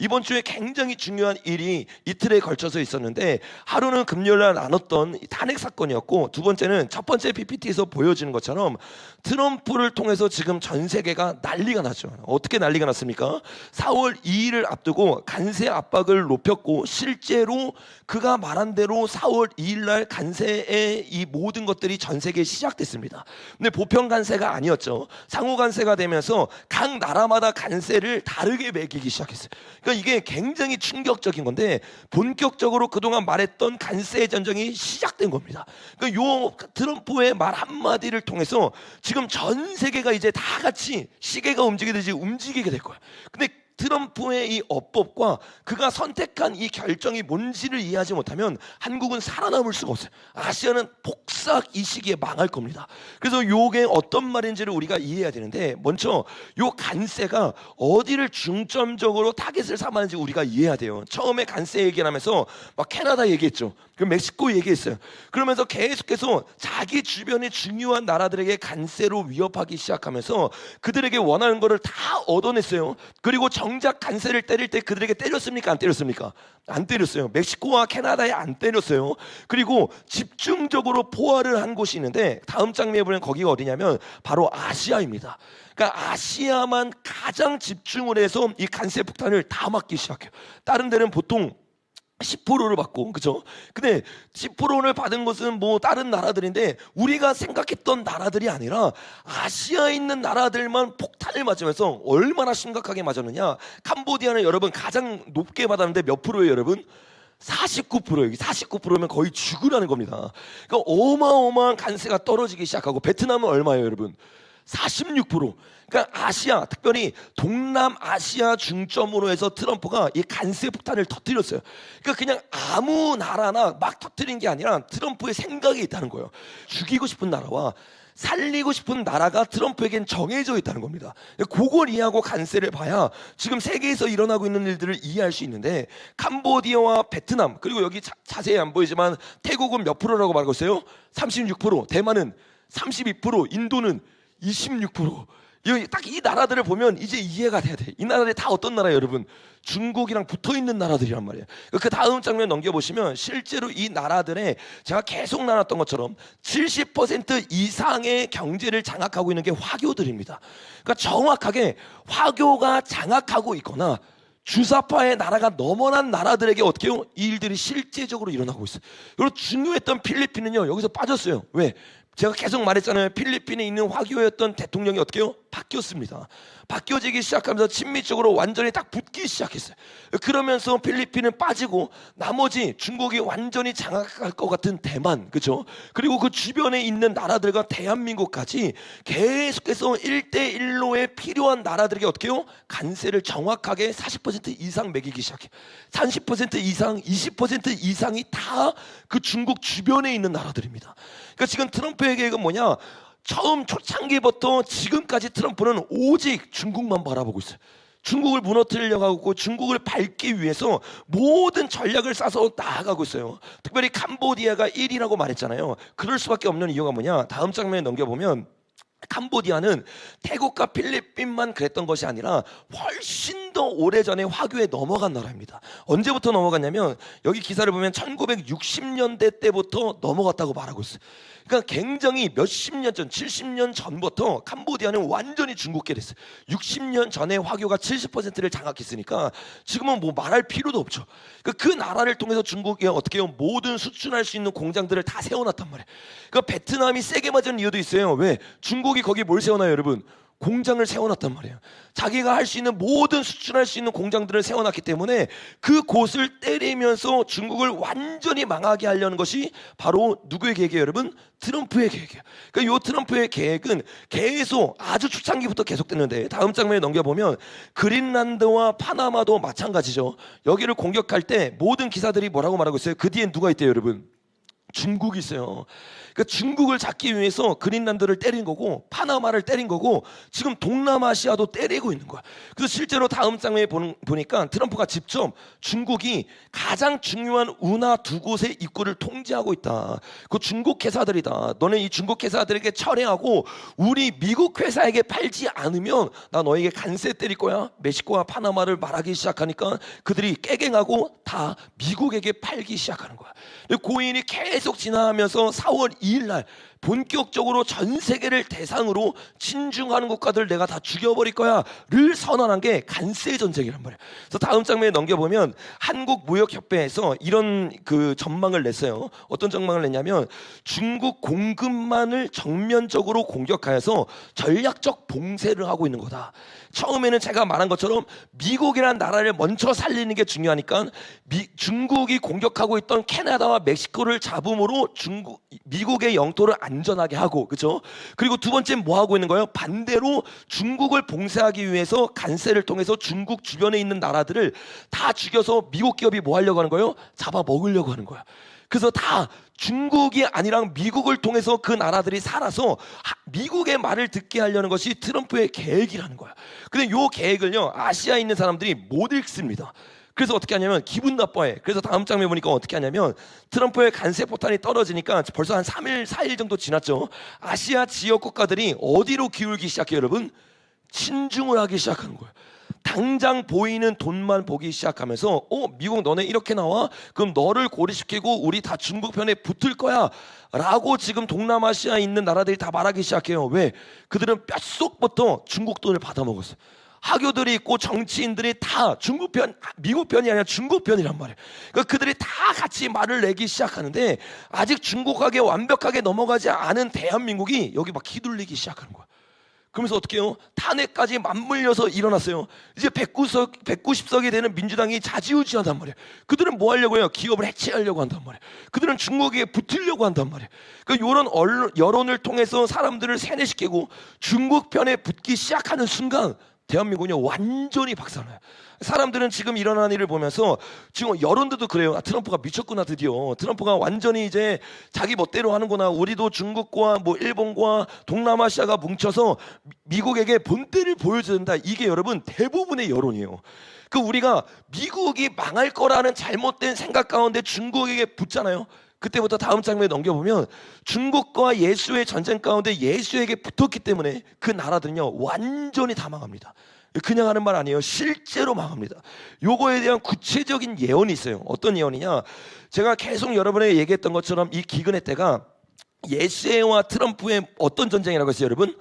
이번 주에 굉장히 중요한 일이 이틀에 걸쳐서 있었는데, 하루는 금요일날 나눴던 탄핵 사건이었고, 두 번째는 첫 번째 PPT에서 보여지는 것처럼 트럼프를 통해서 지금 전 세계가 난리가 났죠. 어떻게 난리가 났습니까? 4월 2일을 앞두고 관세 압박을 높였고, 실제로 그가 말한 대로 4월 2일 날 관세의 이 모든 것들이 전 세계에 시작됐습니다. 근데 보편 관세가 아니었죠. 상호 관세가 되면서 각 나라마다 관세를 다르게 매기기 시작했어요. 그러니까 이게 굉장히 충격적인 건데, 본격적으로 그동안 말했던 관세 전쟁이 시작된 겁니다. 그러니까 요 트럼프의 말 한마디를 통해서 지금 전 세계가 이제 다 같이 시계가 움직이듯이 움직이게 될 거예요. 근데 트럼프의 이 어법과 그가 선택한 이 결정이 뭔지를 이해하지 못하면 한국은 살아남을 수가 없어요. 아시아는 폭삭 이 시기에 망할 겁니다. 그래서 요게 어떤 말인지를 우리가 이해해야 되는데, 먼저 요 관세가 어디를 중점적으로 타겟을 삼았는지 우리가 이해해야 돼요. 처음에 관세 얘기를 하면서 막 캐나다 얘기했죠. 그 멕시코 얘기했어요. 그러면서 계속해서 자기 주변의 중요한 나라들에게 관세로 위협하기 시작하면서 그들에게 원하는 거를 다 얻어냈어요. 그리고 정작 관세를 때릴 때 그들에게 때렸습니까? 안 때렸습니까? 안 때렸어요. 멕시코와 캐나다에 안 때렸어요. 그리고 집중적으로 포화를 한 곳이 있는데, 다음 장면에 보면 거기가 어디냐면 바로 아시아입니다. 그러니까 아시아만 가장 집중을 해서 이 관세 폭탄을 다 막기 시작해요. 다른 데는 보통 10%를 받고, 그죠? 근데 10%를 받은 것은 뭐 다른 나라들인데, 우리가 생각했던 나라들이 아니라 아시아에 있는 나라들만 폭탄을 맞으면서 얼마나 심각하게 맞았느냐. 캄보디아는 여러분 가장 높게 받았는데 몇 프로예요, 여러분? 49%예요. 49%면 거의 죽으라는 겁니다. 그러니까 어마어마한 관세가 떨어지기 시작하고, 베트남은 얼마예요, 여러분? 46%. 그러니까 아시아, 특별히 동남아시아 중점으로 해서 트럼프가 이 관세 폭탄을 터뜨렸어요. 그러니까 그냥 아무 나라나 막 터뜨린 게 아니라 트럼프의 생각이 있다는 거예요. 죽이고 싶은 나라와 살리고 싶은 나라가 트럼프에겐 정해져 있다는 겁니다. 그걸 이해하고 관세를 봐야 지금 세계에서 일어나고 있는 일들을 이해할 수 있는데, 캄보디아와 베트남, 그리고 여기 자세히 안 보이지만 태국은 몇 프로라고 말하고 있어요? 36%, 대만은 32%, 인도는 26%. 딱 이 나라들을 보면 이제 이해가 돼야 돼. 이 나라들이 다 어떤 나라예요, 여러분? 중국이랑 붙어있는 나라들이란 말이에요. 그 다음 장면 넘겨보시면 실제로 이 나라들의, 제가 계속 나눴던 것처럼 70% 이상의 경제를 장악하고 있는 게 화교들입니다. 그러니까 정확하게 화교가 장악하고 있거나 주사파의 나라가 넘어난 나라들에게 어떻게 해요? 이 일들이 실제적으로 일어나고 있어요. 그리고 중요했던 필리핀은요, 여기서 빠졌어요. 왜? 제가 계속 말했잖아요. 필리핀에 있는 화교였던 대통령이 어떻게 해요? 바뀌었습니다. 바뀌어지기 시작하면서 친미적으로 완전히 딱 붙기 시작했어요. 그러면서 필리핀은 빠지고 나머지 중국이 완전히 장악할 것 같은 대만, 그렇죠? 그리고 그 주변에 있는 나라들과 대한민국까지 계속해서 1대1로에 필요한 나라들에게 어떻게 해요? 관세를 정확하게 40% 이상 매기기 시작해요. 30% 이상, 20% 이상이 다 그 중국 주변에 있는 나라들입니다. 그러니까 지금 트럼프의 계획은 뭐냐? 처음 초창기부터 지금까지 트럼프는 오직 중국만 바라보고 있어요. 중국을 무너뜨리려고 하고 중국을 밟기 위해서 모든 전략을 싸서 나아가고 있어요. 특별히 캄보디아가 1위라고 말했잖아요. 그럴 수밖에 없는 이유가 뭐냐? 다음 장면에 넘겨보면 캄보디아는 태국과 필리핀만 그랬던 것이 아니라 훨씬 더 오래전에 화교에 넘어간 나라입니다. 언제부터 넘어갔냐면, 여기 기사를 보면 1960년대 때부터 넘어갔다고 말하고 있어요. 그러니까 굉장히 몇십 년 전, 70년 전부터 캄보디아는 완전히 중국계 됐어요. 60년 전에 화교가 70%를 장악했으니까 지금은 뭐 말할 필요도 없죠. 그 나라를 통해서 중국이 어떻게 해요? 모든 수출할 수 있는 공장들을 다 세워놨단 말이에요. 그러니까 베트남이 세게 맞은 이유도 있어요. 왜? 중국이 거기 뭘 세워놔요, 여러분? 공장을 세워놨단 말이에요. 자기가 할 수 있는 모든 수출할 수 있는 공장들을 세워놨기 때문에 그 곳을 때리면서 중국을 완전히 망하게 하려는 것이 바로 누구의 계획이에요, 여러분? 트럼프의 계획이에요. 그러니까 이 트럼프의 계획은 계속 아주 초창기부터 계속됐는데, 다음 장면에 넘겨보면 그린란드와 파나마도 마찬가지죠. 여기를 공격할 때 모든 기사들이 뭐라고 말하고 있어요? 그 뒤엔 누가 있대요, 여러분? 중국이 있어요. 그러니까 중국을 잡기 위해서 그린란드를 때린 거고 파나마를 때린 거고 지금 동남아시아도 때리고 있는 거야. 그래서 실제로 다음 장면에 보니까 트럼프가 직접 중국이 가장 중요한 운하 두 곳의 입구를 통제하고 있다. 그 중국 회사들이다. 너네 이 중국 회사들에게 철회하고 우리 미국 회사에게 팔지 않으면 나 너에게 간세 때릴 거야. 멕시코와 파나마를 말하기 시작하니까 그들이 깨갱하고 다 미국에게 팔기 시작하는 거야. 고인이 계속 지나면서 4월 2일 날 본격적으로 전 세계를 대상으로 친중하는 국가들 내가 다 죽여버릴 거야를 선언한 게 간세 전쟁이란 말이에요. 그래서 다음 장면에 넘겨보면 한국무역협회에서 이런 그 전망을 냈어요. 어떤 전망을 냈냐면 중국 공급망을 정면적으로 공격하여서 전략적 봉쇄를 하고 있는 거다. 처음에는 제가 말한 것처럼 미국이라는 나라를 먼저 살리는 게 중요하니까 중국이 공격하고 있던 캐나다와 멕시코를 잡음으로 미국의 영토를 안전하게 하고, 그렇죠? 그리고 두 번째 뭐 하고 있는 거예요? 반대로 중국을 봉쇄하기 위해서 간세를 통해서 중국 주변에 있는 나라들을 다 죽여서 미국 기업이 뭐 하려고 하는 거예요? 잡아 먹으려고 하는 거야. 그래서 다 중국이 아니라 미국을 통해서 그 나라들이 살아서 미국의 말을 듣게 하려는 것이 트럼프의 계획이라는 거야. 근데 이 계획을요 아시아에 있는 사람들이 못 읽습니다. 그래서 어떻게 하냐면 기분 나빠해. 그래서 다음 장면 보니까 어떻게 하냐면 트럼프의 간세 포탄이 떨어지니까 벌써 한 3일, 4일 정도 지났죠. 아시아 지역 국가들이 어디로 기울기 시작해요, 여러분? 친중을 하기 시작하는 거예요. 당장 보이는 돈만 보기 시작하면서 미국 너네 이렇게 나와? 그럼 너를 고립시키고 우리 다 중국 편에 붙을 거야 라고 지금 동남아시아에 있는 나라들이 다 말하기 시작해요. 왜? 그들은 뼛속부터 중국 돈을 받아먹었어요. 학교들이 있고 정치인들이 다 중국 편, 미국 편이 아니라 중국 편이란 말이에요. 그러니까 그들이 다 같이 말을 내기 시작하는데 아직 중국하게 완벽하게 넘어가지 않은 대한민국이 여기 막 휘둘리기 시작하는 거야. 그러면서 어떻게 해요? 탄핵까지 맞물려서 일어났어요. 이제 190석이 되는 민주당이 좌지우지한단 말이에요. 그들은 뭐 하려고 해요? 기업을 해체하려고 한단 말이에요. 그들은 중국에 붙으려고 한단 말이에요. 그러니까 이런 여론을 통해서 사람들을 세뇌시키고 중국 편에 붙기 시작하는 순간 대한민국은요 완전히 박살나요. 사람들은 지금 일어나는 일을 보면서 지금 여론들도 그래요. 트럼프가 미쳤구나. 드디어 트럼프가 완전히 이제 자기 멋대로 하는구나. 우리도 중국과 뭐 일본과 동남아시아가 뭉쳐서 미국에게 본때를 보여줘야 된다. 이게 여러분 대부분의 여론이에요. 그 우리가 미국이 망할 거라는 잘못된 생각 가운데 중국에게 붙잖아요. 그때부터 다음 장면에 넘겨보면 중국과 예수의 전쟁 가운데 예수에게 붙었기 때문에 그 나라들은요 완전히 다 망합니다. 그냥 하는 말 아니에요. 실제로 망합니다. 요거에 대한 구체적인 예언이 있어요. 어떤 예언이냐? 제가 계속 여러분에게 얘기했던 것처럼 이 기근의 때가 예수와 트럼프의 어떤 전쟁이라고 했어요, 여러분?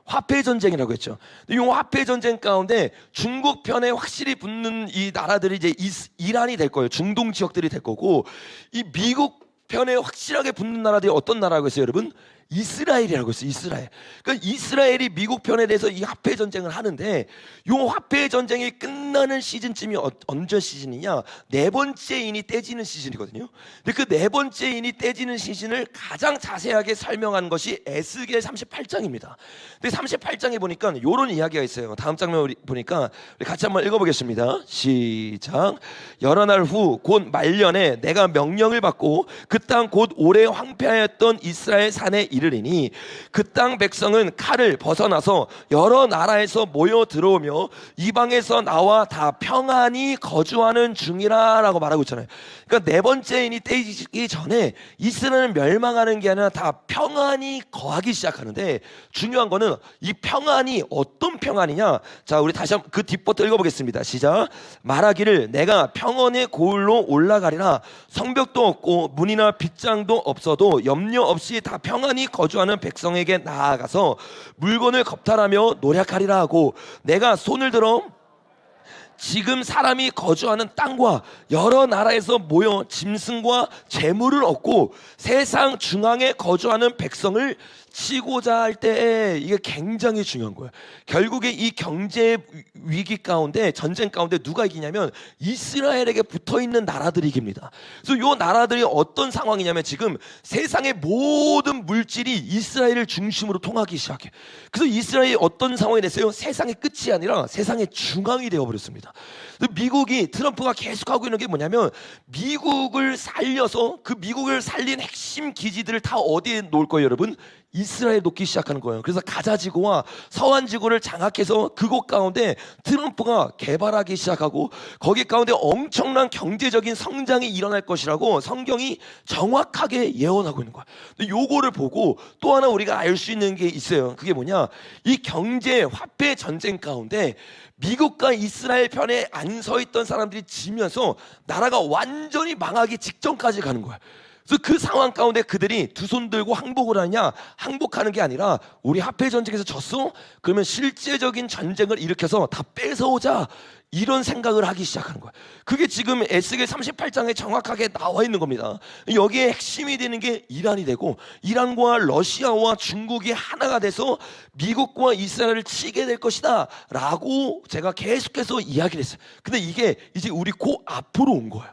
화폐 전쟁이라고 했죠. 이 화폐 전쟁 가운데 중국 편에 확실히 붙는 이 나라들이 이제 이란이 될 거예요. 중동 지역들이 될 거고, 이 미국 편에 확실하게 붙는 나라들이 어떤 나라라고 했어요, 여러분? 이스라엘이라고 했어요. 이스라엘. 그러니까 이스라엘이 미국 편에 대해서 이 화폐 전쟁을 하는데 이 화폐 전쟁이 끝나는 시즌쯤이 언제 시즌이냐? 네 번째 인이 떼지는 시즌이거든요. 근데 그 네 번째 인이 떼지는 시즌을 가장 자세하게 설명한 것이 에스겔 38장입니다. 근데 38장에 보니까 이런 이야기가 있어요. 다음 장면 보니까 우리 같이 한번 읽어보겠습니다. 시작. 여러 날 후 곧 말년에 내가 명령을 받고 그 땅 곧 오래 황폐하였던 이스라엘 산에 이르리니 그 땅 백성은 칼을 벗어나서 여러 나라에서 모여 들어오며 이방에서 나와 다 평안히 거주하는 중이라 라고 말하고 있잖아요. 그러니까 네 번째 인이 떼지기 전에 이스라엘은 멸망하는 게 아니라 다 평안히 거하기 시작하는데 중요한 거는 이 평안이 어떤 평안이냐? 자, 우리 다시 한번 그 뒷부터 읽어보겠습니다. 시작. 말하기를 내가 평안의 고을로 올라가리라. 성벽도 없고 문이나 빗장도 없어도 염려 없이 다 평안히 거주하는 백성에게 나아가서 물건을 겁탈하며 노력하리라 하고 내가 손을 들어 지금 사람이 거주하는 땅과 여러 나라에서 모여 짐승과 재물을 얻고 세상 중앙에 거주하는 백성을 치고자 할 때 이게 굉장히 중요한 거예요. 결국에 이 경제 위기 가운데, 전쟁 가운데 누가 이기냐면 이스라엘에게 붙어있는 나라들이 이깁니다. 그래서 이 나라들이 어떤 상황이냐면 지금 세상의 모든 물질이 이스라엘을 중심으로 통하기 시작해. 그래서 이스라엘이 어떤 상황이 됐어요? 세상의 끝이 아니라 세상의 중앙이 되어버렸습니다. 미국이, 트럼프가 계속하고 있는 게 뭐냐면 미국을 살려서 그 미국을 살린 핵심 기지들을 다 어디에 놓을 거예요, 여러분? 이스라엘에 놓기 시작하는 거예요. 그래서 가자지구와 서한지구를 장악해서 그곳 가운데 트럼프가 개발하기 시작하고 거기 가운데 엄청난 경제적인 성장이 일어날 것이라고 성경이 정확하게 예언하고 있는 거야. 근데 요거를 보고 또 하나 우리가 알 수 있는 게 있어요. 그게 뭐냐? 이 경제 화폐 전쟁 가운데 미국과 이스라엘 편에 안 서 있던 사람들이 지면서 나라가 완전히 망하기 직전까지 가는 거야. 그래서 그 상황 가운데 그들이 두 손 들고 항복을 하냐? 항복하는 게 아니라 우리 화폐 전쟁에서 졌어? 그러면 실제적인 전쟁을 일으켜서 다 뺏어오자, 이런 생각을 하기 시작하는 거야. 그게 지금 에스겔 38장에 정확하게 나와 있는 겁니다. 여기에 핵심이 되는 게 이란이 되고 이란과 러시아와 중국이 하나가 돼서 미국과 이스라엘을 치게 될 것이다 라고 제가 계속해서 이야기를 했어요. 근데 이게 이제 우리 그 앞으로 온 거예요.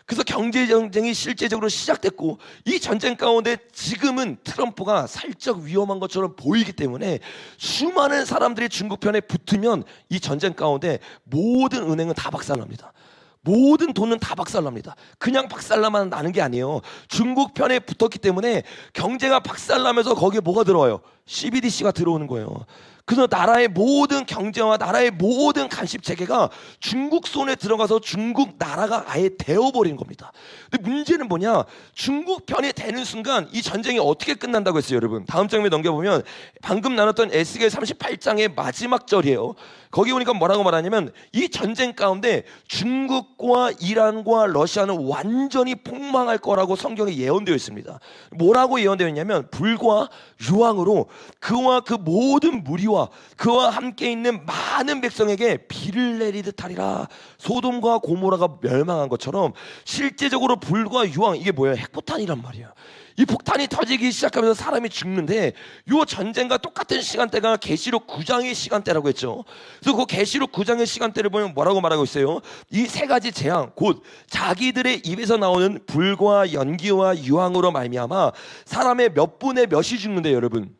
그래서 경제전쟁이 실제적으로 시작됐고 이 전쟁 가운데 지금은 트럼프가 살짝 위험한 것처럼 보이기 때문에 수많은 사람들이 중국 편에 붙으면 이 전쟁 가운데 모든 은행은 다 박살납니다. 모든 돈은 다 박살납니다. 그냥 박살나만 나는 게 아니에요. 중국 편에 붙었기 때문에 경제가 박살나면서 거기에 뭐가 들어와요? CBDC가 들어오는 거예요. 그래서 나라의 모든 경제와 나라의 모든 간섭 체계가 중국 손에 들어가서 중국 나라가 아예 되어버린 겁니다. 근데 문제는 뭐냐? 중국 편이 되는 순간 이 전쟁이 어떻게 끝난다고 했어요, 여러분? 다음 장면 넘겨보면 방금 나눴던 에스겔 38장의 마지막 절이에요. 거기 보니까 뭐라고 말하냐면 이 전쟁 가운데 중국과 이란과 러시아는 완전히 폭망할 거라고 성경에 예언되어 있습니다. 뭐라고 예언되어 있냐면 불과 유황으로 그와 그 모든 무리와 그와 함께 있는 많은 백성에게 비를 내리듯 하리라. 소돔과 고모라가 멸망한 것처럼 실제적으로 불과 유황, 이게 뭐예요? 핵폭탄이란 말이에요. 이 폭탄이 터지기 시작하면서 사람이 죽는데 이 전쟁과 똑같은 시간대가 계시록 9장의 시간대라고 했죠. 그래서 그 계시록 9장의 시간대를 보면 뭐라고 말하고 있어요? 이 세 가지 재앙, 곧 자기들의 입에서 나오는 불과 연기와 유황으로 말미암아 사람의 몇 분의 몇이 죽는데 여러분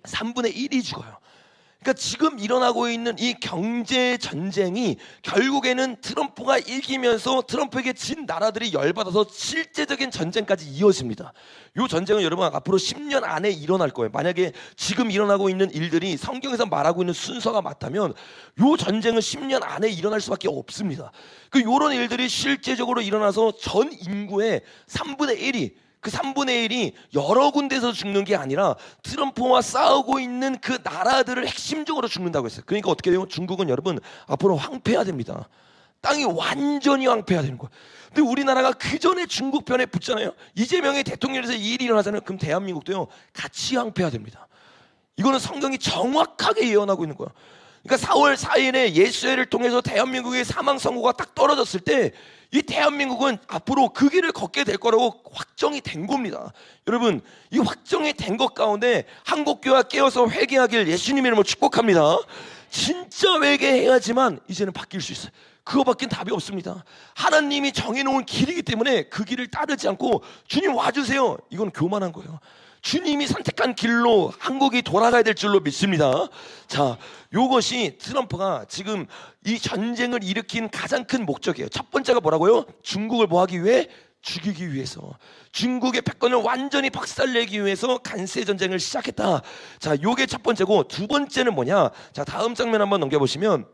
3분의 1이 죽어요. 그러니까 지금 일어나고 있는 이 경제 전쟁이 결국에는 트럼프가 이기면서 트럼프에게 진 나라들이 열받아서 실제적인 전쟁까지 이어집니다. 이 전쟁은 여러분 앞으로 10년 안에 일어날 거예요. 만약에 지금 일어나고 있는 일들이 성경에서 말하고 있는 순서가 맞다면 이 전쟁은 10년 안에 일어날 수밖에 없습니다. 이런 일들이 실제적으로 일어나서 전 인구의 3분의 1이 그 3분의 1이 여러 군데서 죽는 게 아니라 트럼프와 싸우고 있는 그 나라들을 핵심적으로 죽는다고 했어요. 그러니까 어떻게 돼요? 중국은 여러분 앞으로 황폐해야 됩니다. 땅이 완전히 황폐해야 되는 거예요. 근데 우리나라가 그 전에 중국 편에 붙잖아요. 이재명이 대통령에서 이 일이 일어나잖아요. 그럼 대한민국도요 같이 황폐해야 됩니다. 이거는 성경이 정확하게 예언하고 있는 거예요. 그러니까 4월 4일에 예수회를 통해서 대한민국의 사망 선고가 딱 떨어졌을 때 이 대한민국은 앞으로 그 길을 걷게 될 거라고 확정이 된 겁니다. 여러분, 이 확정이 된 것 가운데 한국교회가 깨어서 회개하길 예수님 이름으로 축복합니다. 진짜 회개해야지만 이제는 바뀔 수 있어요. 그거밖엔 답이 없습니다. 하나님이 정해놓은 길이기 때문에 그 길을 따르지 않고 주님 와주세요, 이건 교만한 거예요. 주님이 선택한 길로 한국이 돌아가야 될 줄로 믿습니다. 자, 요것이 트럼프가 지금 이 전쟁을 일으킨 가장 큰 목적이에요. 첫 번째가 뭐라고요? 중국을 뭐 하기 위해? 죽이기 위해서. 중국의 패권을 완전히 박살내기 위해서 간세 전쟁을 시작했다. 자, 요게 첫 번째고, 두 번째는 뭐냐? 자, 다음 장면 한번 넘겨보시면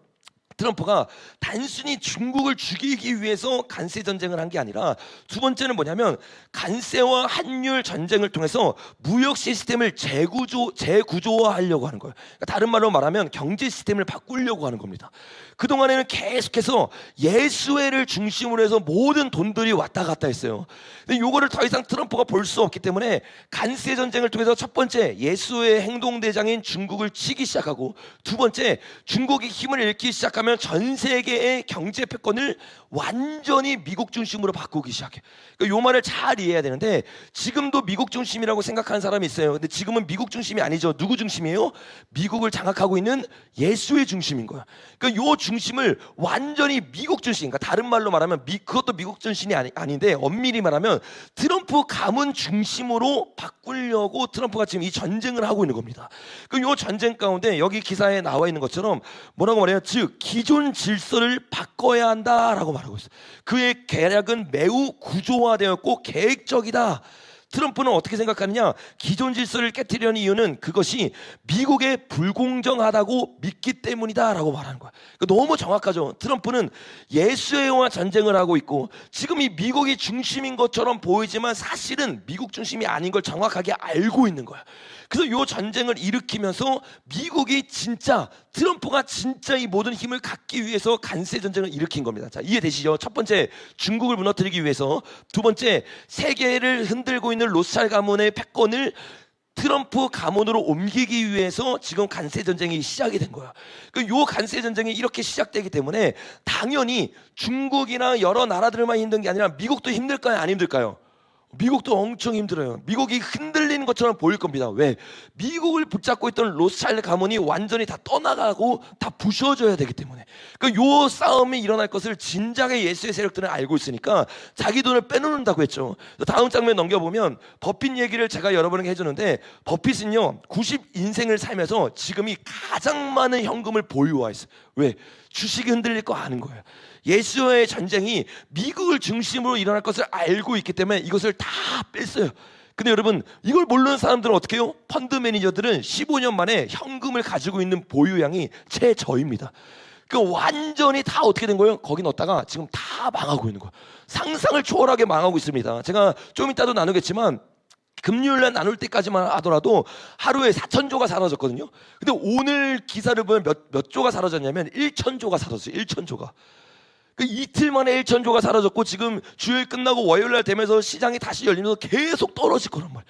트럼프가 단순히 중국을 죽이기 위해서 간세 전쟁을 한 게 아니라 두 번째는 뭐냐면 간세와 환율 전쟁을 통해서 무역 시스템을 재구조화하려고 하는 거예요. 그러니까 다른 말로 말하면 경제 시스템을 바꾸려고 하는 겁니다. 그동안에는 계속해서 예수회를 중심으로 해서 모든 돈들이 왔다 갔다 했어요. 근데 요거를 더 이상 트럼프가 볼 수 없기 때문에 간세 전쟁을 통해서 첫 번째 예수회 행동대장인 중국을 치기 시작하고, 두 번째 중국이 힘을 잃기 시작하면 하면 전 세계의 경제 패권을 완전히 미국 중심으로 바꾸기 시작해. 그러니까 요 말을 잘 이해해야 되는데, 지금도 미국 중심이라고 생각하는 사람이 있어요. 근데 지금은 미국 중심이 아니죠. 누구 중심이에요? 미국을 장악하고 있는 예수의 중심인 거야. 그러니까 요 중심을 완전히 미국 중심, 그러니까 다른 말로 말하면 그것도 미국 중심이 아닌데, 엄밀히 말하면 트럼프 가문 중심으로 바꾸려고 트럼프가 지금 이 전쟁을 하고 있는 겁니다. 요 전쟁 가운데 여기 기사에 나와 있는 것처럼 뭐라고 말해요? 즉 기존 질서를 바꿔야 한다라고 말하고 있어요. 그의 계략은 매우 구조화되었고 계획적이다. 트럼프는 어떻게 생각하느냐? 기존 질서를 깨뜨리려는 이유는 그것이 미국에 불공정하다고 믿기 때문이다라고 말하는 거야. 너무 정확하죠. 트럼프는 예수와 전쟁을 하고 있고, 지금 이 미국이 중심인 것처럼 보이지만 사실은 미국 중심이 아닌 걸 정확하게 알고 있는 거야. 그래서 이 전쟁을 일으키면서 미국이 진짜, 트럼프가 진짜 이 모든 힘을 갖기 위해서 간세 전쟁을 일으킨 겁니다. 자, 이해되시죠? 첫 번째, 중국을 무너뜨리기 위해서. 두 번째, 세계를 흔들고 있는 로스차일드 가문의 패권을 트럼프 가문으로 옮기기 위해서 지금 간세 전쟁이 시작이 된 거야. 요 간세 전쟁이 이렇게 시작되기 때문에 당연히 중국이나 여러 나라들만 힘든 게 아니라 미국도 힘들까요? 안 힘들까요? 미국도 엄청 힘들어요. 미국이 흔들리는 것처럼 보일 겁니다. 왜? 미국을 붙잡고 있던 로스차일드 가문이 완전히 다 떠나가고 다 부셔져야 되기 때문에. 그러니까 요 싸움이 일어날 것을 진작에 예수의 세력들은 알고 있으니까 자기 돈을 빼놓는다고 했죠. 다음 장면 넘겨보면 버핏 얘기를 제가 여러분에게 해주는데, 버핏은요 90인생을 살면서 지금이 가장 많은 현금을 보유하고 있어요. 왜? 주식이 흔들릴 거 아는 거예요. 예수와의 전쟁이 미국을 중심으로 일어날 것을 알고 있기 때문에 이것을 다 뺐어요. 근데 여러분, 이걸 모르는 사람들은 어떻게 해요? 펀드 매니저들은 15년 만에 현금을 가지고 있는 보유량이 최저입니다. 그 완전히 다 어떻게 된 거예요? 거기 넣었다가 지금 다 망하고 있는 거예요. 상상을 초월하게 망하고 있습니다. 제가 좀 이따도 나누겠지만 금요일날 나눌 때까지만 하더라도 하루에 4,000조가 사라졌거든요. 근데 오늘 기사를 보면 몇 조가 사라졌냐면 1,000조가 사라졌어요. 1,000조가. 그 이틀 만에 1,000조가 사라졌고, 지금 주일 끝나고 월요일날 되면서 시장이 다시 열리면서 계속 떨어질 거란 말이에요.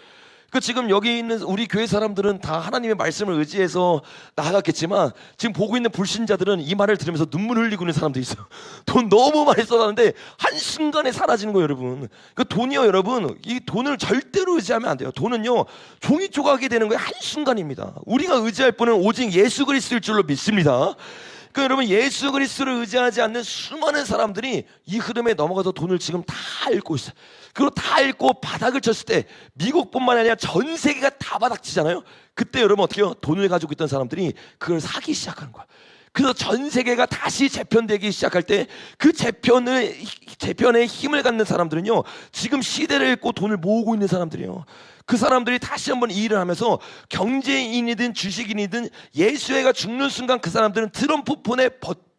그 지금 여기 있는 우리 교회 사람들은 다 하나님의 말씀을 의지해서 나아갔겠지만, 지금 보고 있는 불신자들은 이 말을 들으면서 눈물 흘리고 있는 사람도 있어요. 돈 너무 많이 써놨는데 한순간에 사라지는 거예요, 여러분. 그 돈이요, 여러분, 이 돈을 절대로 의지하면 안 돼요. 돈은요 종이 조각이 되는 거예요. 한순간입니다. 우리가 의지할 분은 오직 예수 그리스도일 줄로 믿습니다. 그 여러분, 예수 그리스도를 의지하지 않는 수많은 사람들이 이 흐름에 넘어가서 돈을 지금 다 잃고 있어요. 그리고 다 잃고 바닥을 쳤을 때 미국뿐만 아니라 전 세계가 다 바닥치잖아요. 그때 여러분 어떻게 해요? 돈을 가지고 있던 사람들이 그걸 사기 시작하는 거야. 그래서 전 세계가 다시 재편되기 시작할 때 그 재편에 힘을 갖는 사람들은요 지금 시대를 읽고 돈을 모으고 있는 사람들이에요. 그 사람들이 다시 한번 이 일을 하면서 경제인이든 주식인이든 예수회가 죽는 순간 그 사람들은 트럼프 폰에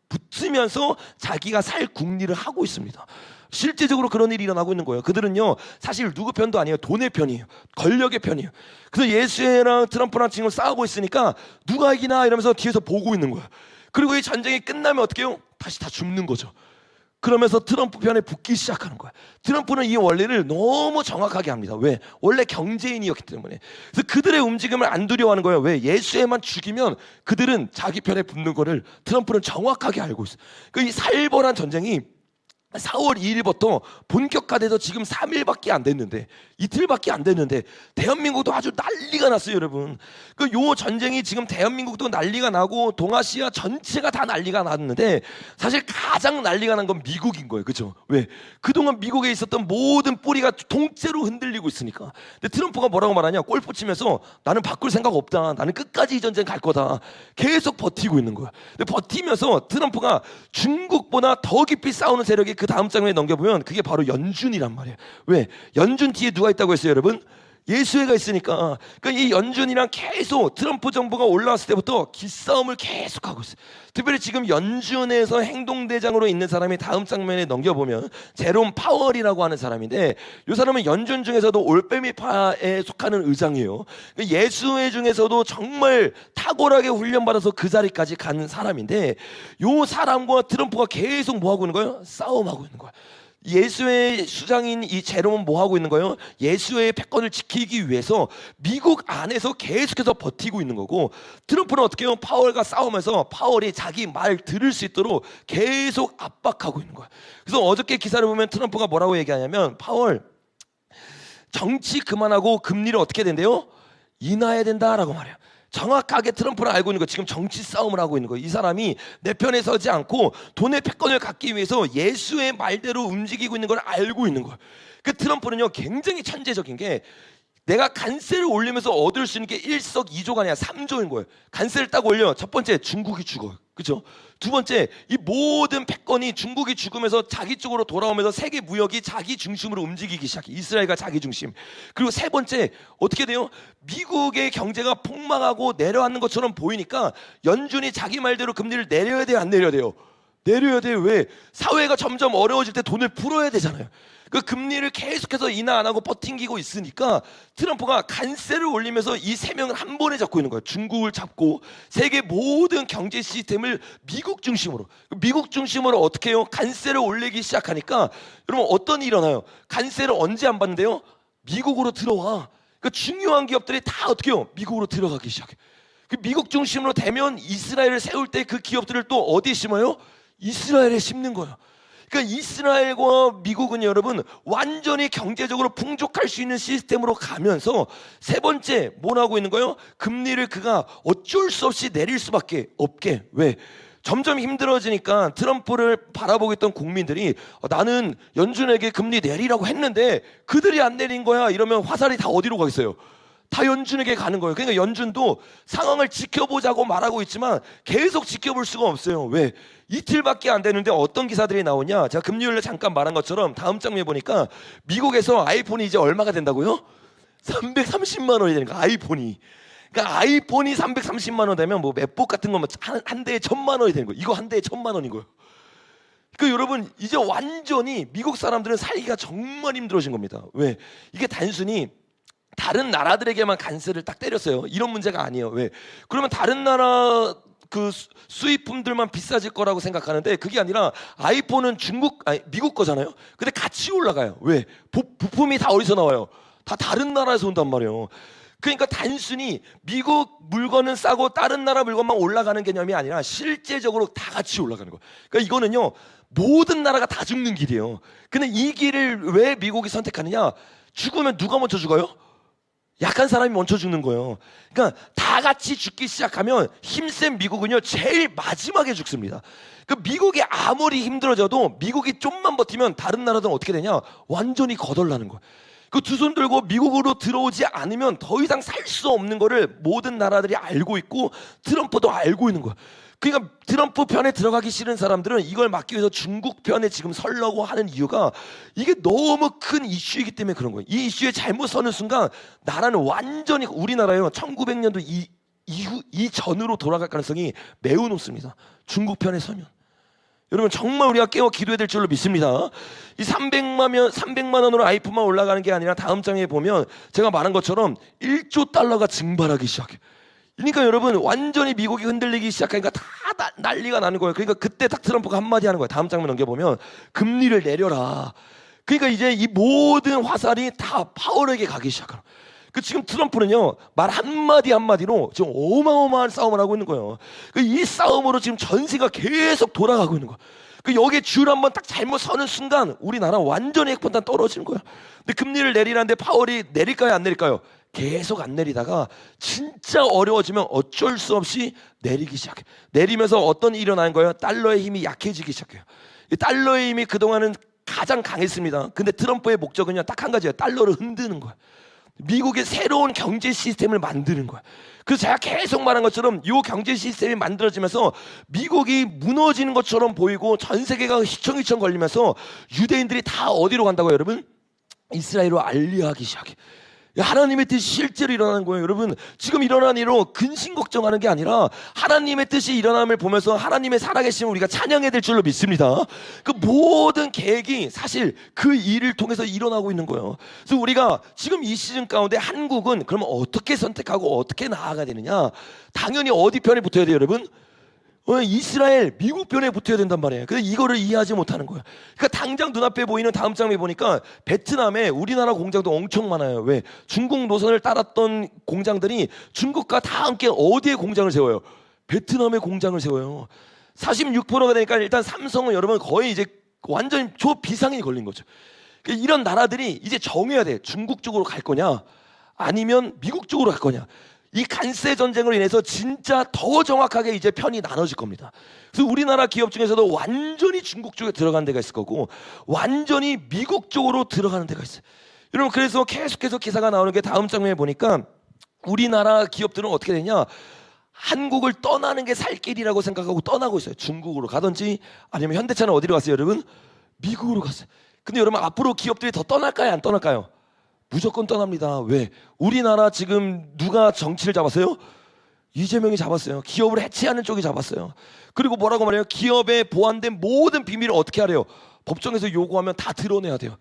붙으면서 자기가 살 궁리를 하고 있습니다. 실제적으로 그런 일이 일어나고 있는 거예요. 그들은요 사실 누구 편도 아니에요. 돈의 편이에요. 권력의 편이에요. 그래서 예수회랑 트럼프랑 지금 싸우고 있으니까 누가 이기나 이러면서 뒤에서 보고 있는 거예요. 그리고 이 전쟁이 끝나면 어떻게 해요? 다시 다 죽는 거죠. 그러면서 트럼프 편에 붙기 시작하는 거야. 트럼프는 이 원리를 너무 정확하게 합니다. 왜? 원래 경제인이었기 때문에. 그래서 그들의 움직임을 안 두려워하는 거예요. 왜? 예수에만 죽이면 그들은 자기 편에 붙는 거를 트럼프는 정확하게 알고 있어요. 이 살벌한 전쟁이 4월 2일부터 본격화돼서 지금 3일밖에 안 됐는데, 이틀밖에 안 됐는데 대한민국도 아주 난리가 났어요, 여러분. 요 전쟁이 지금 대한민국도 난리가 나고 동아시아 전체가 다 난리가 났는데, 사실 가장 난리가 난 건 미국인 거예요. 그렇죠? 왜? 그동안 미국에 있었던 모든 뿌리가 통째로 흔들리고 있으니까. 근데 트럼프가 뭐라고 말하냐? 골프 치면서 나는 바꿀 생각 없다. 나는 끝까지 이 전쟁 갈 거다. 계속 버티고 있는 거야. 근데 버티면서 트럼프가 중국보다 더 깊이 싸우는 세력이 그 다음 장면에 넘겨보면 그게 바로 연준이란 말이에요. 왜? 연준 뒤에 누가 있다고 했어요, 여러분? 예수회가 있으니까. 그러니까 이 연준이랑 계속 트럼프 정부가 올라왔을 때부터 기싸움을 계속하고 있어요. 특별히 지금 연준에서 행동대장으로 있는 사람이 다음 장면에 넘겨보면 제롬 파월이라고 하는 사람인데, 이 사람은 연준 중에서도 올빼미파에 속하는 의장이에요. 예수회 중에서도 정말 탁월하게 훈련받아서 그 자리까지 간 사람인데, 이 사람과 트럼프가 계속 뭐하고 있는 거예요? 싸움하고 있는 거야. 예수의 수장인 이 제롬은 뭐 하고 있는 거예요? 예수의 패권을 지키기 위해서 미국 안에서 계속해서 버티고 있는 거고, 트럼프는 어떻게 해요? 파월과 싸우면서 파월이 자기 말 들을 수 있도록 계속 압박하고 있는 거야. 그래서 어저께 기사를 보면 트럼프가 뭐라고 얘기하냐면, 파월 정치 그만하고 금리를 어떻게 된대요? 인하해야 된다라고 말해요. 정확하게 트럼프는 알고 있는 거, 지금 정치 싸움을 하고 있는 거예요. 이 사람이 내 편에 서지 않고 돈의 패권을 갖기 위해서 예수의 말대로 움직이고 있는 걸 알고 있는 거예요. 그 트럼프는요 굉장히 천재적인 게, 내가 관세를 올리면서 얻을 수 있는 게 일석이조가 아니라 3조인 거예요. 관세를 딱 올려, 첫 번째 중국이 죽어요. 그렇죠? 두 번째, 이 모든 패권이 중국이 죽으면서 자기 쪽으로 돌아오면서 세계 무역이 자기 중심으로 움직이기 시작해. 이스라엘과 자기 중심. 그리고 세 번째, 어떻게 돼요? 미국의 경제가 폭망하고 내려앉는 것처럼 보이니까 연준이 자기 말대로 금리를 내려야 돼요, 안 내려야 돼요? 내려야 돼요. 왜? 사회가 점점 어려워질 때 돈을 풀어야 되잖아요. 그 금리를 계속해서 인하 안 하고 버팅기고 있으니까 트럼프가 관세를 올리면서 이 세 명을 한 번에 잡고 있는 거예요. 중국을 잡고 세계 모든 경제 시스템을 미국 중심으로 어떻게 해요? 관세를 올리기 시작하니까 여러분 어떤 일이 일어나요? 관세를 언제 안 받는데요? 미국으로 들어와. 그 중요한 기업들이 다 어떻게 해요? 미국으로 들어가기 시작해. 그 미국 중심으로 되면 이스라엘을 세울 때 그 기업들을 또 어디에 심어요? 이스라엘에 심는 거예요. 그러니까 이스라엘과 미국은 여러분 완전히 경제적으로 풍족할 수 있는 시스템으로 가면서, 세 번째 뭘 하고 있는 거예요? 금리를 그가 어쩔 수 없이 내릴 수밖에 없게. 왜? 점점 힘들어지니까 트럼프를 바라보고 있던 국민들이 나는 연준에게 금리 내리라고 했는데 그들이 안 내린 거야 이러면 화살이 다 어디로 가겠어요? 다 연준에게 가는 거예요. 그러니까 연준도 상황을 지켜보자고 말하고 있지만 계속 지켜볼 수가 없어요. 왜? 이틀밖에 안 되는데 어떤 기사들이 나오냐? 제가 금요일에 잠깐 말한 것처럼 다음 장면에 보니까 미국에서 아이폰이 이제 얼마가 된다고요? 330만 원이 되는 거야. 아이폰이. 그러니까 아이폰이 330만 원 되면 뭐 맥북 같은 거 한 대에 1,000만 원이 되는 거예요. 이거 한 대에 1,000만 원인 거예요. 그 여러분 이제 완전히 미국 사람들은 살기가 정말 힘들어진 겁니다. 왜? 이게 단순히 다른 나라들에게만 관세를 딱 때렸어요. 이런 문제가 아니에요. 왜? 그러면 다른 나라 그 수입품들만 비싸질 거라고 생각하는데 그게 아니라 아이폰은 미국 거잖아요. 근데 같이 올라가요. 왜? 부품이 다 어디서 나와요? 다 다른 나라에서 온단 말이에요. 그러니까 단순히 미국 물건은 싸고 다른 나라 물건만 올라가는 개념이 아니라 실제적으로 다 같이 올라가는 거예요. 그러니까 이거는요 모든 나라가 다 죽는 길이에요. 근데 이 길을 왜 미국이 선택하느냐? 죽으면 누가 먼저 죽어요? 약한 사람이 먼저 죽는 거예요. 그러니까 다 같이 죽기 시작하면 힘센 미국은요 제일 마지막에 죽습니다. 그 미국이 아무리 힘들어져도 미국이 좀만 버티면 다른 나라들은 어떻게 되냐? 완전히 거덜나는 거예요. 그 두 손 들고 미국으로 들어오지 않으면 더 이상 살 수 없는 거를 모든 나라들이 알고 있고 트럼프도 알고 있는 거예요. 그러니까 트럼프 편에 들어가기 싫은 사람들은 이걸 막기 위해서 중국 편에 지금 서려고 하는 이유가 이게 너무 큰 이슈이기 때문에 그런 거예요. 이 이슈에 잘못 서는 순간 나라는 완전히, 우리나라요 1900년도 이전으로 돌아갈 가능성이 매우 높습니다. 중국 편에 서면. 여러분 정말 우리가 깨어 기도해야 될 줄로 믿습니다. 이 300만 원으로 아이폰만 올라가는 게 아니라 다음 장에 보면 제가 말한 것처럼 1조 달러가 증발하기 시작해. 그러니까 여러분 완전히 미국이 흔들리기 시작하니까 다 난리가 나는 거예요. 그러니까 그때 딱 트럼프가 한마디 하는 거예요. 다음 장면 넘겨보면 금리를 내려라. 그러니까 이제 이 모든 화살이 다 파월에게 가기 시작하는. 그 지금 트럼프는요 말 한마디로 지금 어마어마한 싸움을 하고 있는 거예요. 이 싸움으로 지금 전세가 계속 돌아가고 있는 거예요. 여기에 줄 한번 딱 잘못 서는 순간 우리나라 완전히 핵폭탄 떨어지는 거예요. 근데 금리를 내리라는데 파월이 내릴까요 안 내릴까요? 계속 안 내리다가 진짜 어려워지면 어쩔 수 없이 내리기 시작해. 내리면서 어떤 일이 일어나는 거예요? 달러의 힘이 약해지기 시작해요. 이 달러의 힘이 그동안은 가장 강했습니다. 근데 트럼프의 목적은요 딱 한 가지예요. 달러를 흔드는 거예요. 미국의 새로운 경제 시스템을 만드는 거야. 그래서 제가 계속 말한 것처럼 이 경제 시스템이 만들어지면서 미국이 무너지는 것처럼 보이고 전 세계가 휘청휘청 걸리면서 유대인들이 다 어디로 간다고요, 여러분? 이스라엘로 알리하기 시작해. 하나님의 뜻이 실제로 일어나는 거예요. 여러분 지금 일어난 일로 근심 걱정하는 게 아니라 하나님의 뜻이 일어남을 보면서 하나님의 살아계심을 우리가 찬양해야 될 줄로 믿습니다. 그 모든 계획이 사실 그 일을 통해서 일어나고 있는 거예요. 그래서 우리가 지금 이 시즌 가운데 한국은 그러면 어떻게 선택하고 어떻게 나아가야 되느냐? 당연히 어디 편에 붙어야 돼요, 여러분? 이스라엘, 미국 편에 붙어야 된단 말이에요. 근데 이거를 이해하지 못하는 거예요. 그러니까 당장 눈앞에 보이는 다음 장면에 보니까 베트남에 우리나라 공장도 엄청 많아요. 왜? 중국 노선을 따랐던 공장들이 중국과 다 함께 어디에 공장을 세워요? 베트남에 공장을 세워요. 46%가 되니까 일단 삼성은 여러분 거의 이제 완전 초비상이 걸린 거죠. 그러니까 이런 나라들이 이제 정해야 돼. 중국 쪽으로 갈 거냐 아니면 미국 쪽으로 갈 거냐. 이 간세 전쟁으로 인해서 진짜 더 정확하게 이제 편이 나눠질 겁니다. 그래서 우리나라 기업 중에서도 완전히 중국 쪽에 들어가는 데가 있을 거고 완전히 미국 쪽으로 들어가는 데가 있어요. 여러분 그래서 계속해서 기사가 나오는 게 다음 장면에 보니까 우리나라 기업들은 어떻게 되냐, 한국을 떠나는 게 살 길이라고 생각하고 떠나고 있어요. 중국으로 가든지 아니면 현대차는 어디로 갔어요 여러분? 미국으로 갔어요. 근데 여러분 앞으로 기업들이 더 떠날까요 안 떠날까요? 무조건 떠납니다. 왜? 우리나라 지금 누가 정치를 잡았어요? 이재명이 잡았어요. 기업을 해체하는 쪽이 잡았어요. 그리고 뭐라고 말해요? 기업에 보완된 모든 비밀을 어떻게 하래요? 법정에서 요구하면 다 드러내야 돼요.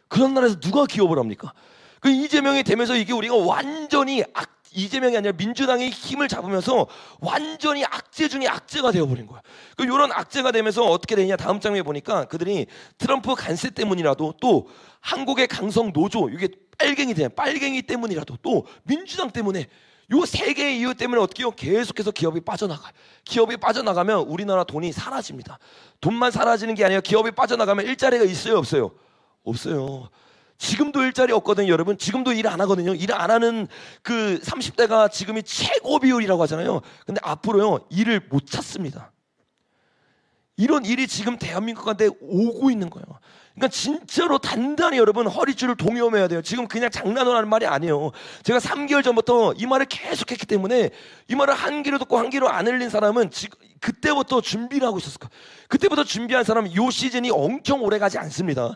그런 나라에서 누가 기업을 합니까? 그 이재명이 되면서 이게 우리가 완전히 이재명이 아니라 민주당이 힘을 잡으면서 완전히 악재 중에 악재가 되어버린 거야. 그 이런 악재가 되면서 어떻게 되냐? 다음 장면에 보니까 그들이 트럼프 간세 때문이라도 또 한국의 강성 노조 이게 빨갱이 때문이라도 또 민주당 때문에 요 세 개의 이유 때문에 어떻게 해요? 계속해서 기업이 빠져나가요. 기업이 빠져나가면 우리나라 돈이 사라집니다. 돈만 사라지는 게 아니라 기업이 빠져나가면 일자리가 있어요 없어요? 없어요. 지금도 일자리 없거든요 여러분. 지금도 일 안 하거든요. 일 안 하는 그 30대가 지금이 최고 비율이라고 하잖아요. 근데 앞으로요 일을 못 찾습니다. 이런 일이 지금 대한민국한테 오고 있는 거예요. 그러니까 진짜로 단단히 여러분 허리줄을 동여매야 돼요. 지금 그냥 장난으로 하는 말이 아니에요. 제가 3개월 전부터 이 말을 계속했기 때문에 이 말을 한 귀로 듣고 한 귀로 안 흘린 사람은 지금 그때부터 준비를 하고 있었을 거예요. 그때부터 준비한 사람은 요 시즌이 엄청 오래 가지 않습니다.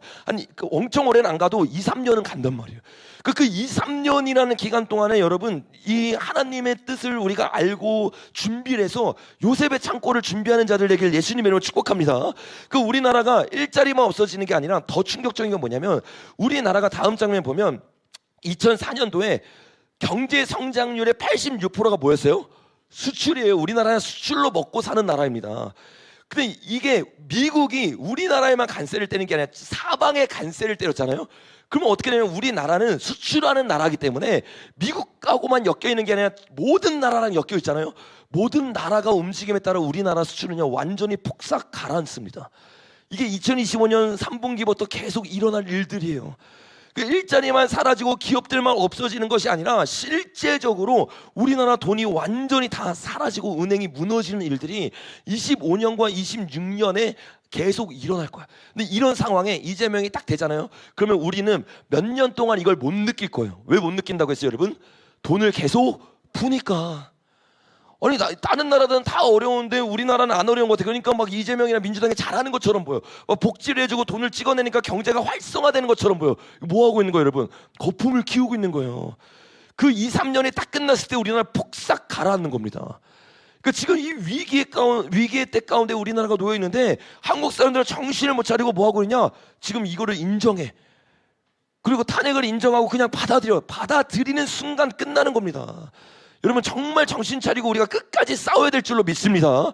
엄청 오래는 안 가도 2, 3년은 간단 말이에요. 그 2, 3년이라는 기간 동안에 여러분 이 하나님의 뜻을 우리가 알고 준비를 해서 요셉의 창고를 준비하는 자들 되길 예수님의 이름으로 축복합니다. 그 우리나라가 일자리만 없어지는 게 아니라 더 충격적인 건 뭐냐면 우리나라가 다음 장면 보면 2004년도에 경제 성장률의 86%가 뭐였어요? 수출이에요. 우리나라는 수출로 먹고 사는 나라입니다. 근데 이게 미국이 우리나라에만 간세를 때리는 게 아니라 사방에 간세를 때렸잖아요. 그러면 어떻게 되냐면 우리나라는 수출하는 나라이기 때문에 미국하고만 엮여있는 게 아니라 모든 나라랑 엮여있잖아요. 모든 나라가 움직임에 따라 우리나라 수출은요 완전히 폭삭 가라앉습니다. 이게 2025년 3분기부터 계속 일어날 일들이에요. 그 일자리만 사라지고 기업들만 없어지는 것이 아니라 실제적으로 우리나라 돈이 완전히 다 사라지고 은행이 무너지는 일들이 25년과 26년에 계속 일어날 거야. 근데 이런 상황에 이재명이 딱 되잖아요. 그러면 우리는 몇 년 동안 이걸 못 느낄 거예요. 왜 못 느낀다고 했어요 여러분? 돈을 계속 푸니까. 아니 다른 나라들은 다 어려운데 우리나라는 안 어려운 것 같아. 그러니까 막 이재명이나 민주당이 잘하는 것처럼 보여. 막 복지를 해주고 돈을 찍어내니까 경제가 활성화되는 것처럼 보여. 뭐 하고 있는 거예요 여러분? 거품을 키우고 있는 거예요. 그 2, 3년이 딱 끝났을 때 우리나라 폭삭 가라앉는 겁니다. 그러니까 지금 이 위기의 때 가운데 우리나라가 놓여 있는데 한국 사람들은 정신을 못 차리고 뭐 하고 있냐? 지금 이거를 인정해. 그리고 탄핵을 인정하고 그냥 받아들이는 순간 끝나는 겁니다. 여러분 정말 정신 차리고 우리가 끝까지 싸워야 될 줄로 믿습니다.